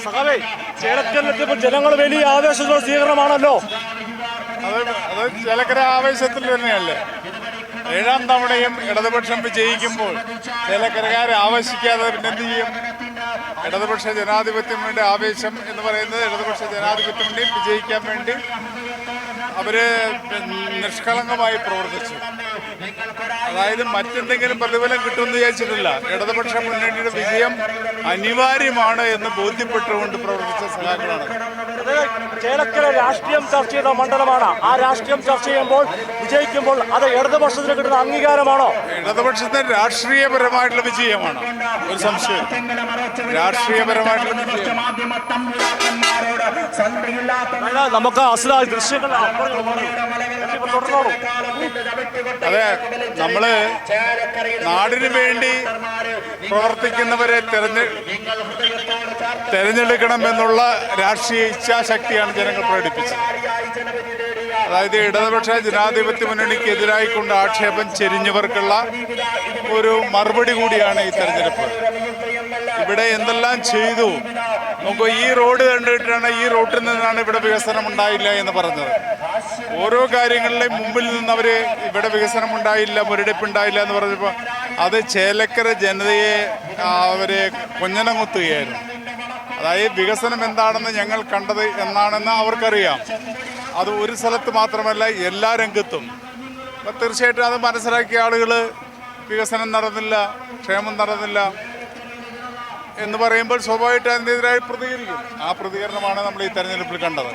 സഖാവേ, ചേലക്കരയിലെത്തിയപ്പോൾ ജനങ്ങൾ വലിയ ആവേശത്തോടെ സ്വീകരണമാണല്ലോ. അത് ചേലക്കര ആവേശത്തിൽ തന്നെയല്ലേ. 7ാം തവണയും ഇടതുപക്ഷം വിജയിക്കുമ്പോൾ ചേലക്കരക്കാരെ ആവേശിക്കാതെ പിന്നെന്ത് ചെയ്യും? ഇടതുപക്ഷ ജനാധിപത്യം വേണ്ടി ആവേശം എന്ന് പറയുന്നത് ഇടതുപക്ഷ ജനാധിപത്യം വേണ്ടി വിജയിക്കാൻ വേണ്ടി അവര് നിഷ്കളങ്കമായി പ്രവർത്തിച്ചു. അതായത് മറ്റെന്തെങ്കിലും പ്രതിഫലം കിട്ടുമെന്ന് വിചാരിച്ചിട്ടില്ല. ഇടതുപക്ഷ മുന്നണിയുടെ വിജയം അനിവാര്യമാണ് എന്ന് ബോധ്യപ്പെട്ടുകൊണ്ട് പ്രവർത്തിച്ച സഖാക്കളാണ്. ചേലക്കര രാഷ്ട്രീയം ചർച്ച ചെയ്ത മണ്ഡലമാണ്. ആ രാഷ്ട്രീയം ചർച്ച ചെയ്യുമ്പോൾ വിജയിക്കുമ്പോൾ അത് ഇടതുപക്ഷത്തിന് കിട്ടുന്ന അംഗീകാരമാണോ? ഇടതുപക്ഷത്തിന് രാഷ്ട്രീയപരമായിട്ടുള്ള വിജയമാണ്, ഒരു സംശയം. രാഷ്ട്രീയപരമായിട്ടുള്ള വിജയം. നമുക്ക് അസലായ ദൃശ്യങ്ങൾ തുടർന്നോളൂ. അതെ, നമ്മള് നാടിനു വേണ്ടി പ്രവർത്തിക്കുന്നവരെ തെരഞ്ഞെടുക്കണമെന്നുള്ള രാഷ്ട്രീയ ഇച്ഛാശക്തിയാണ് ജനങ്ങൾ പ്രകടിപ്പിച്ചത്. അതായത് ഇടതുപക്ഷ ജനാധിപത്യ മുന്നണിക്കെതിരായിക്കൊണ്ട് ആക്ഷേപം ചെരിഞ്ഞവർക്കുള്ള ഒരു മറുപടി കൂടിയാണ് ഈ തെരഞ്ഞെടുപ്പ്. ഇവിടെ എന്തെല്ലാം ചെയ്തു നമുക്ക് ഈ റോഡ് കണ്ടിട്ടാണ്, ഈ റോട്ടിൽ നിന്നാണ് ഇവിടെ വികസനം ഉണ്ടായില്ല എന്ന് പറഞ്ഞത്. ഓരോ കാര്യങ്ങളിലെയും മുമ്പിൽ നിന്ന് അവർ ഇവിടെ വികസനം ഉണ്ടായില്ല, മുരടിപ്പുണ്ടായില്ല എന്ന് പറഞ്ഞപ്പോൾ അത് ചേലക്കര ജനതയെ അവരെ കൊഞ്ഞനം കുത്തുകയായിരുന്നു. അതായത് വികസനം എന്താണെന്ന് ഞങ്ങൾ കണ്ടത് എന്നാണെന്ന് അവർക്കറിയാം. അത് ഒരു സ്ഥലത്ത് മാത്രമല്ല, എല്ലാ രംഗത്തും. അപ്പം തീർച്ചയായിട്ടും അത് മനസ്സിലാക്കിയ ആളുകൾ വികസനം നടന്നില്ല, ക്ഷേമം നടന്നില്ല എന്ന് പറയുമ്പോൾ സ്വാഭാവികമായിട്ട് അതിനെതിരായി പ്രതികരിക്കും. ആ പ്രതികരണമാണ് നമ്മൾ ഈ തെരഞ്ഞെടുപ്പിൽ കണ്ടത്.